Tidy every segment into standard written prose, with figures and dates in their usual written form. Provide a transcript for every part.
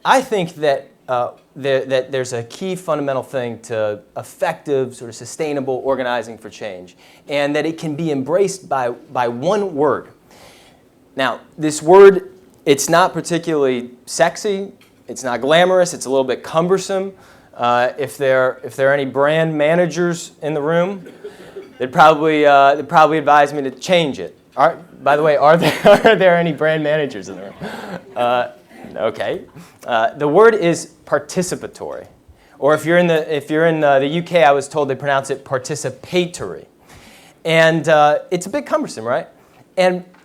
I think that, that there's a key fundamental thing to effective, sort of sustainable organizing for change, and that it can be embraced by one word. Now, this word, it's not particularly sexy, it's not glamorous, it's a little bit cumbersome. If there are any brand managers in the room, they'd probably advise me to change it. By the way, are there any brand managers in the room? Okay. The word is participatory, or if you're in the UK, I was told they pronounce it participatory, and it's a bit cumbersome, right?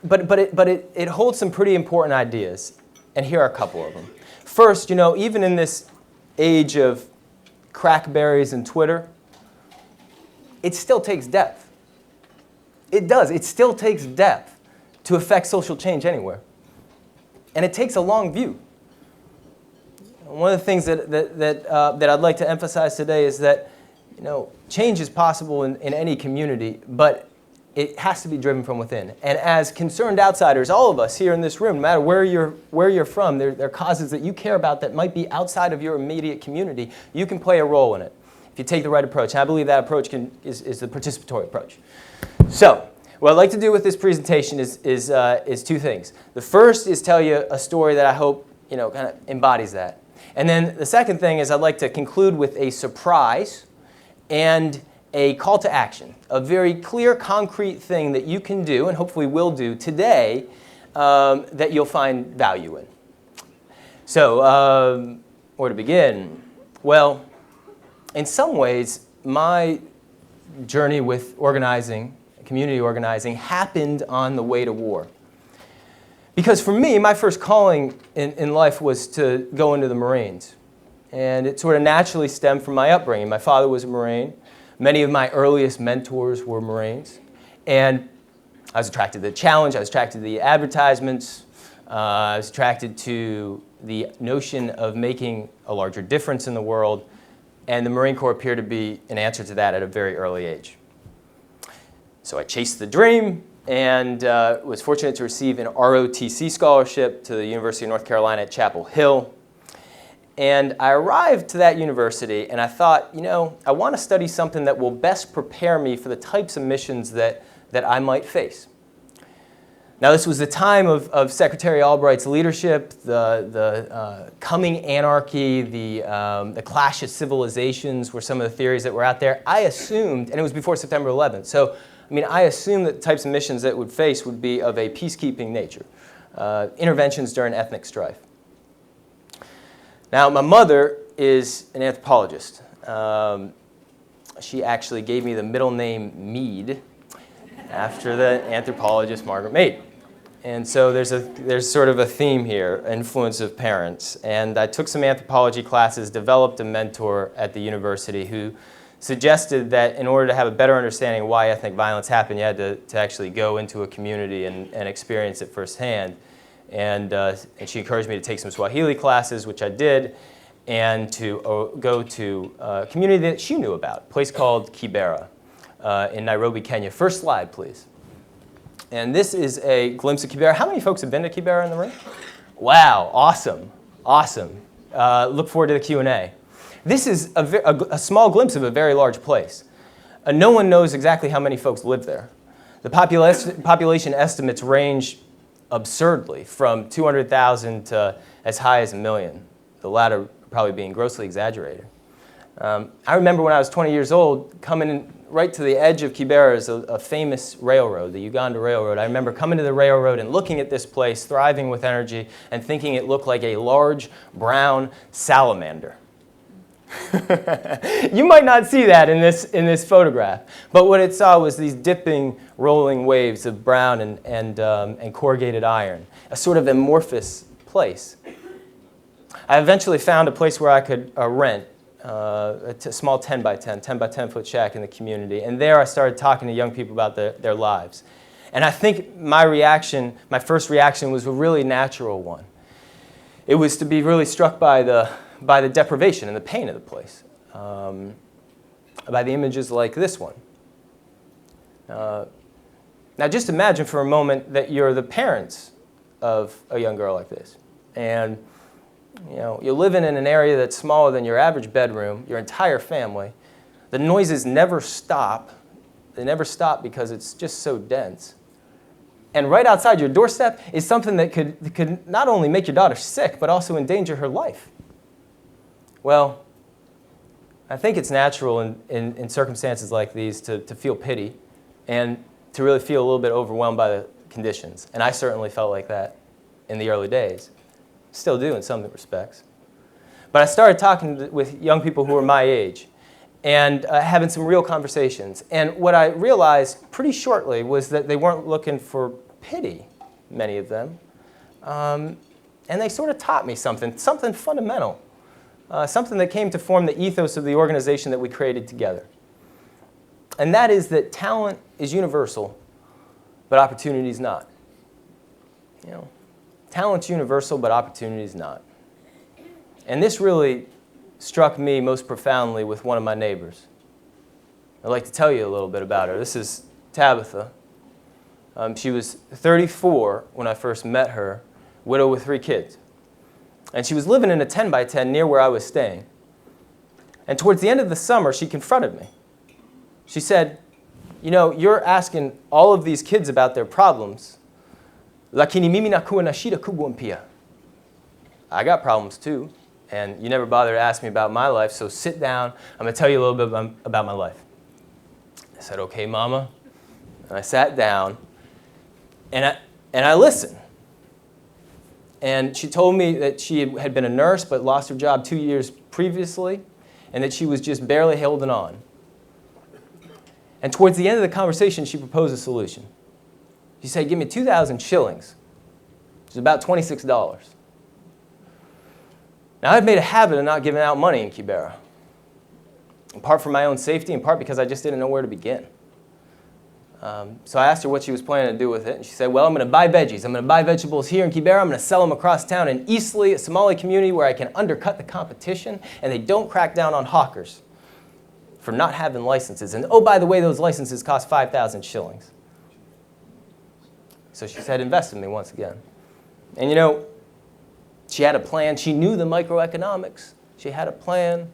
But it holds some pretty important ideas, and here are a couple of them. First, even in this age of crackberries and Twitter, it still takes depth. It does. It still takes depth to affect social change anywhere. And it takes a long view. One of the things that I'd like to emphasize today is that change is possible in any community, but it has to be driven from within. And as concerned outsiders, all of us here in this room, no matter where you're from, there are causes that you care about that might be outside of your immediate community. You can play a role in it if you take the right approach. And I believe that approach is the participatory approach. So, what I'd like to do with this presentation is two things. The first is tell you a story that I hope kind of embodies that. And then the second thing is I'd like to conclude with a surprise and a call to action, a very clear, concrete thing that you can do, and hopefully will do today, that you'll find value in. So, where to begin? Well, in some ways, my journey with organizing, community organizing, happened on the way to war. Because for me, my first calling in life was to go into the Marines. And it sort of naturally stemmed from my upbringing. My father was a Marine. Many of my earliest mentors were Marines. And I was attracted to the challenge. I was attracted to the advertisements. I was attracted to the notion of making a larger difference in the world. And the Marine Corps appeared to be an answer to that at a very early age. So I chased the dream and was fortunate to receive an ROTC scholarship to the University of North Carolina at Chapel Hill. And I arrived to that university and I thought, I want to study something that will best prepare me for the types of missions that I might face. Now, this was the time of Secretary Albright's leadership, the coming anarchy, the clash of civilizations were some of the theories that were out there. I assumed, and it was before September 11th, so I assumed that the types of missions that would face would be of a peacekeeping nature, interventions during ethnic strife. Now, my mother is an anthropologist. She actually gave me the middle name Mead after the anthropologist Margaret Mead. And so there's sort of a theme here, influence of parents. And I took some anthropology classes, developed a mentor at the university who suggested that in order to have a better understanding of why ethnic violence happened, you had to actually go into a community and experience it firsthand. And she encouraged me to take some Swahili classes, which I did, and to go to a community that she knew about, a place called Kibera in Nairobi, Kenya. First slide, please. And this is a glimpse of Kibera. How many folks have been to Kibera in the room? Wow, awesome, awesome. Look forward to the Q&A. This is a small glimpse of a very large place. No one knows exactly how many folks live there. The population estimates range absurdly from 200,000 to as high as 1 million, the latter probably being grossly exaggerated. I remember when I was 20 years old, coming right to the edge of Kibera is a famous railroad, the Uganda Railroad. I remember coming to the railroad and looking at this place, thriving with energy, and thinking it looked like a large brown salamander. You might not see that in this photograph, but what it saw was these dipping, rolling waves of brown and corrugated iron, a sort of amorphous place. I eventually found a place where I could rent a small 10 by 10 foot shack in the community, and there I started talking to young people about their lives. And I think my first reaction was a really natural one. It was to be really struck by the deprivation and the pain of the place, by the images like this one. Now just imagine for a moment that you're the parents of a young girl like this. And You're living in an area that's smaller than your average bedroom, your entire family. The noises never stop. They never stop because it's just so dense. And right outside your doorstep is something that could not only make your daughter sick, but also endanger her life. Well, I think it's natural in circumstances like these to feel pity and to really feel a little bit overwhelmed by the conditions. And I certainly felt like that in the early days. Still do in some respects. But I started talking with young people who were my age and having some real conversations. And what I realized pretty shortly was that they weren't looking for pity, many of them. And they sort of taught me something fundamental, something that came to form the ethos of the organization that we created together. And that is that talent is universal, but opportunity is not. Talent's universal, but opportunity is not. And this really struck me most profoundly with one of my neighbors. I'd like to tell you a little bit about her. This is Tabitha. She was 34 when I first met her, widow with 3 kids. And she was living in a 10 by 10 near where I was staying. And towards the end of the summer, she confronted me. She said, you're asking all of these kids about their problems. Lakini mimi nakuwa na shida kubwa mpia. I got problems too, and you never bother to ask me about my life, so sit down. I'm going to tell you a little bit about my life. I said, okay, Mama. And I sat down, and I listened. And she told me that she had been a nurse but lost her job 2 years previously, and that she was just barely holding on. And towards the end of the conversation, she proposed a solution. She said, give me 2,000 shillings, which is about $26. Now, I've made a habit of not giving out money in Kibera, in part for my own safety, in part because I just didn't know where to begin. So I asked her what she was planning to do with it, and she said, well, I'm going to buy veggies. I'm going to buy vegetables here in Kibera. I'm going to sell them across town in Eastleigh, a Somali community where I can undercut the competition, and they don't crack down on hawkers for not having licenses. And oh, by the way, those licenses cost 5,000 shillings. So she said, invest in me once again. And she had a plan. She knew the microeconomics. She had a plan.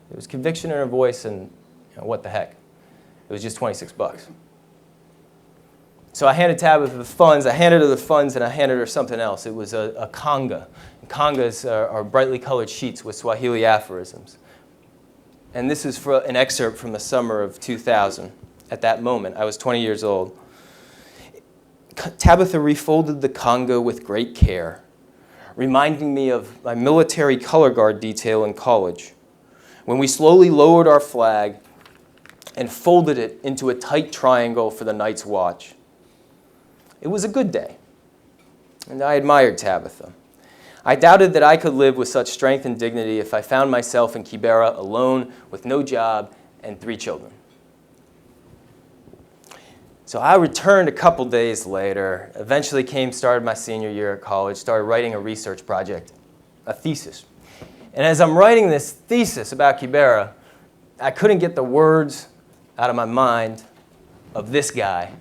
There was conviction in her voice, and what the heck. It was just 26 bucks. So I handed Tabitha the funds. I handed her the funds, and I handed her something else. It was a conga. And congas are brightly colored sheets with Swahili aphorisms. And this is an excerpt from the summer of 2000. At that moment, I was 20 years old. Tabitha refolded the conga with great care, reminding me of my military color guard detail in college, when we slowly lowered our flag and folded it into a tight triangle for the night's watch. It was a good day, and I admired Tabitha. I doubted that I could live with such strength and dignity if I found myself in Kibera alone with no job and 3 children. So I returned a couple days later, eventually started my senior year at college, started writing a research project, a thesis. And as I'm writing this thesis about Kibera, I couldn't get the words out of my mind of this guy.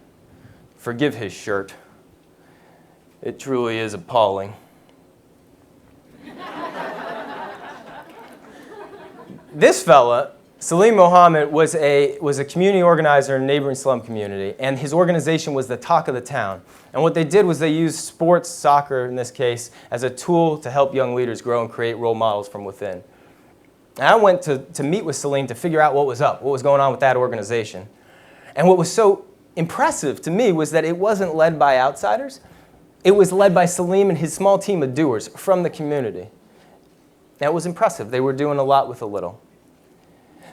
Forgive his shirt. It truly is appalling. This fella, Salim Mohammed, was a community organizer in a neighboring slum community, and his organization was the talk of the town. And what they did was they used sports, soccer in this case, as a tool to help young leaders grow and create role models from within. And I went to meet with Salim to figure out what was up, what was going on with that organization. And what was so impressive to me was that it wasn't led by outsiders. It was led by Salim and his small team of doers from the community. And it was impressive. They were doing a lot with a little.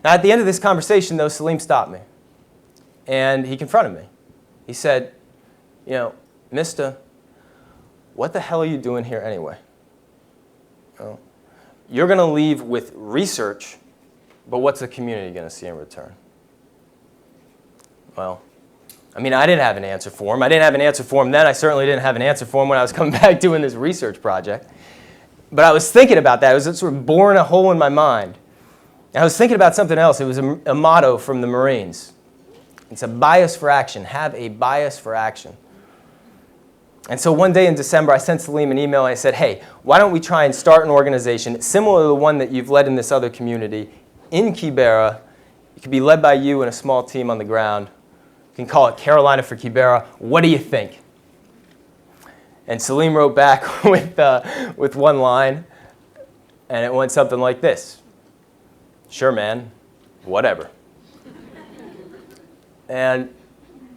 Now, at the end of this conversation, though, Salim stopped me, and he confronted me. He said, Mister, what the hell are you doing here anyway? You're going to leave with research, but what's the community going to see in return? Well, I didn't have an answer for him. I didn't have an answer for him then. I certainly didn't have an answer for him when I was coming back doing this research project. But I was thinking about that. It was sort of boring a hole in my mind. I was thinking about something else. It was a motto from the Marines. It's a bias for action. Have a bias for action. And so one day in December, I sent Salim an email and I said, hey, why don't we try and start an organization similar to the one that you've led in this other community in Kibera. It could be led by you and a small team on the ground. You can call it Carolina for Kibera. What do you think? And Salim wrote back with one line, and it went something like this. Sure, man, whatever. And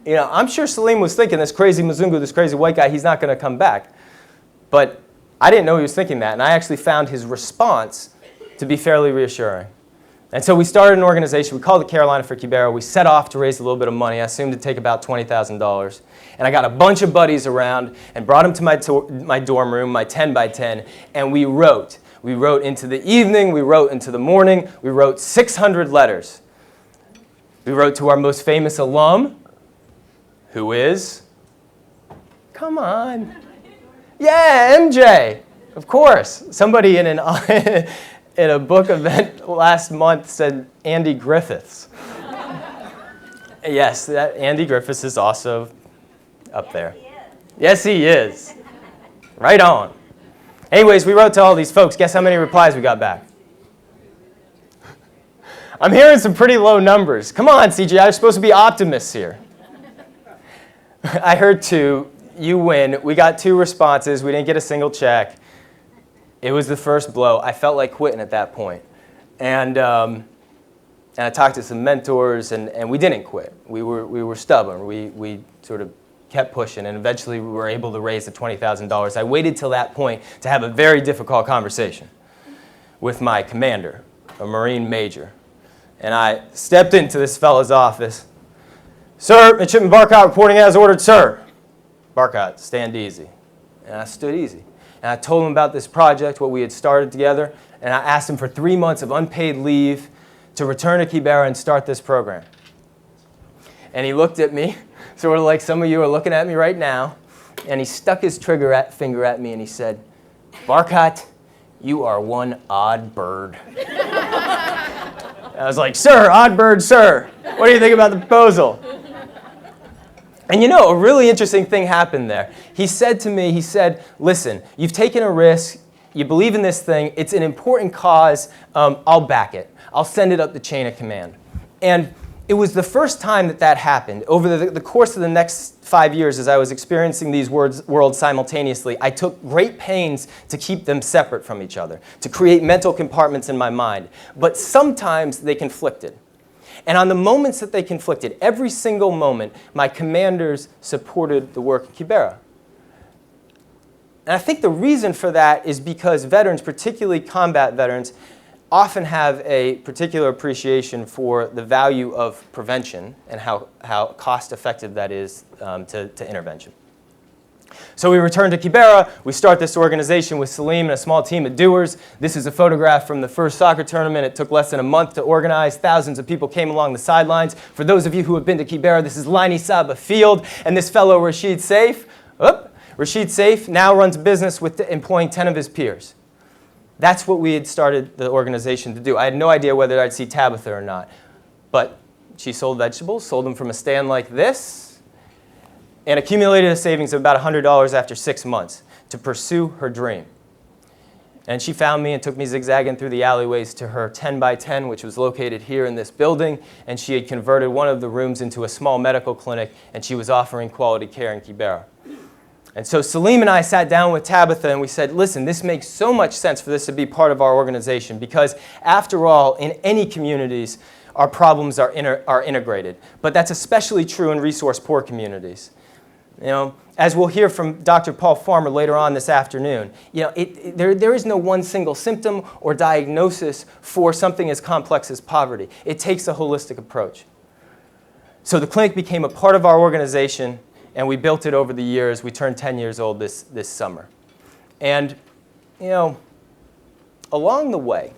I'm sure Salim was thinking, this crazy Mzungu, this crazy white guy, he's not going to come back. But I didn't know he was thinking that, and I actually found his response to be fairly reassuring. And so we started an organization. We called it Carolina for Kibera. We set off to raise a little bit of money. I assumed it'd take about $20,000. And I got a bunch of buddies around and brought them to my dorm room, my 10 by 10, and we wrote. We wrote into the evening. We wrote into the morning. We wrote 600 letters. We wrote to our most famous alum, who is, come on, yeah, MJ, of course. Somebody in in a book event last month said Andy Griffiths. Yes, that Andy Griffiths is also up there. Yes, he is. Right on. Anyways, we wrote to all these folks. Guess how many replies we got back? I'm hearing some pretty low numbers. Come on, CGI, you're supposed to be optimists here. I heard 2. You win. We got 2 responses. We didn't get a single check. It was the first blow. I felt like quitting at that point. And I talked to some mentors, and we didn't quit. We were stubborn. We sort of kept pushing, and eventually we were able to raise the $20,000. I waited till that point to have a very difficult conversation with my commander, a Marine major. And I stepped into this fellow's office. Sir, Midshipman Barcott reporting as ordered, sir. Barcott, stand easy. And I stood easy. And I told him about this project, what we had started together, and I asked him for 3 months of unpaid leave to return to Kibera and start this program. And he looked at me, sort of like some of you are looking at me right now, and he stuck his finger at me and he said, Barcott, you are one odd bird. I was like, sir, odd bird, sir. What do you think about the proposal? And a really interesting thing happened there. He said to me, listen, you've taken a risk. You believe in this thing. It's an important cause. I'll back it. I'll send it up the chain of command. And it was the first time that happened. Over the course of the next 5 years, as I was experiencing these worlds simultaneously, I took great pains to keep them separate from each other, to create mental compartments in my mind. But sometimes they conflicted. And on the moments that they conflicted, every single moment, my commanders supported the work of Kibera. And I think the reason for that is because veterans, particularly combat veterans, often have a particular appreciation for the value of prevention and how cost-effective that is to intervention. So we return to Kibera. We start this organization with Salim and a small team of doers. This is a photograph from the first soccer tournament. It took less than a month to organize. Thousands of people came along the sidelines. For those of you who have been to Kibera, this is Laini Saba Field. And this fellow, Rashid Saif, now runs a business with employing 10 of his peers. That's what we had started the organization to do. I had no idea whether I'd see Tabitha or not. But she sold vegetables, sold them from a stand like this, and accumulated a savings of about $100 after 6 months to pursue her dream. And she found me and took me zigzagging through the alleyways to her 10 by 10, which was located here in this building, and she had converted one of the rooms into a small medical clinic, and she was offering quality care in Kibera. And so Salim and I sat down with Tabitha and we said, listen, this makes so much sense for this to be part of our organization because after all, in any communities, our problems are integrated. But that's especially true in resource-poor communities. As we'll hear from Dr. Paul Farmer later on this afternoon, there is no one single symptom or diagnosis for something as complex as poverty. It takes a holistic approach. So the clinic became a part of our organization, and we built it over the years. We turned 10 years old this summer. And, along the way,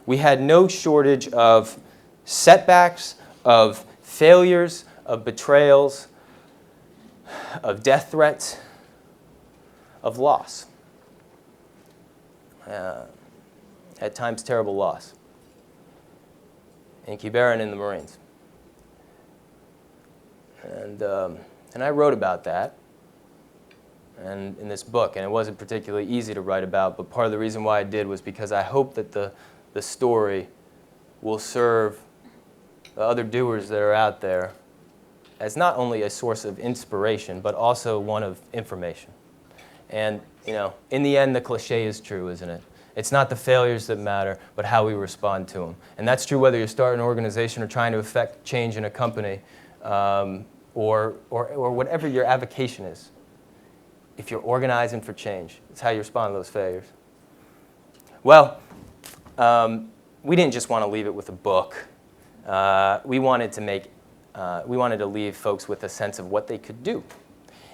we had no shortage of setbacks, of failures, of betrayals, of death threats, of loss. At times, terrible loss. In Kibera and in the Marines. And And I wrote about that and in this book, and it wasn't particularly easy to write about, but part of the reason why I did was because I hope that the story will serve the other doers that are out there as not only a source of inspiration, but also one of information. And, you know, in the end, the cliche is true, isn't it? It's not the failures that matter, but how we respond to them. And that's true whether you're starting an organization or trying to affect change in a company, or whatever your avocation is. If you're organizing for change, it's how you respond to those failures. Well, we didn't just want to leave it with a book. We wanted to leave folks with a sense of what they could do.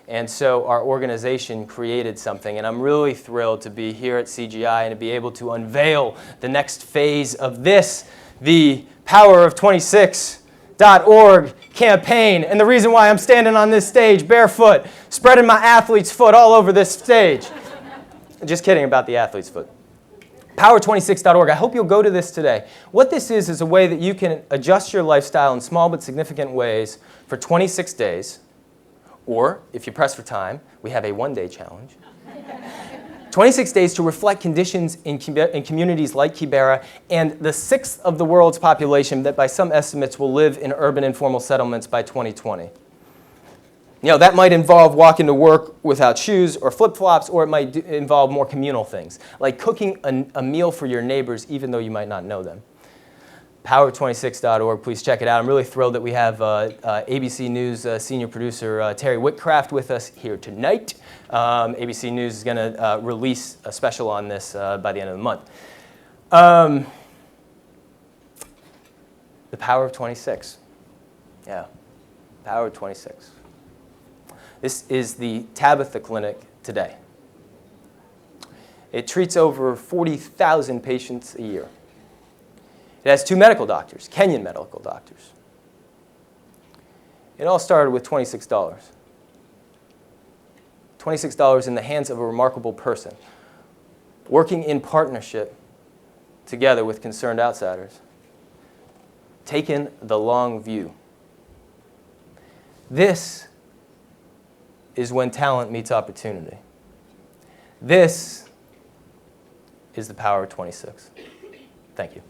And so our organization created something, and I'm really thrilled to be here at CGI and to be able to unveil the next phase of this, the Power of 26.org campaign. And the reason why I'm standing on this stage barefoot, spreading my athlete's foot all over this stage. Just kidding about the athlete's foot. Power26.org. I hope you'll go to this today. What this is a way that you can adjust your lifestyle in small but significant ways for 26 days. Or, if you press for time, we have a one-day challenge. 26 days to reflect conditions in communities like Kibera and the sixth of the world's population that by some estimates will live in urban informal settlements by 2020. You know, that might involve walking to work without shoes or flip-flops, or it might involve more communal things, like cooking a meal for your neighbors even though you might not know them. Power26.org, please check it out. I'm really thrilled that we have ABC News senior producer Terry Whitcraft with us here tonight. ABC News is going to release a special on this by the end of the month. The Power of 26. Yeah, Power of 26. This is the Tabitha Clinic today. It treats over 40,000 patients a year. It has 2 medical doctors, Kenyan medical doctors. It all started with $26. $26 in the hands of a remarkable person, working in partnership together with concerned outsiders, taking the long view. This is when talent meets opportunity. This is the Power of 26. Thank you.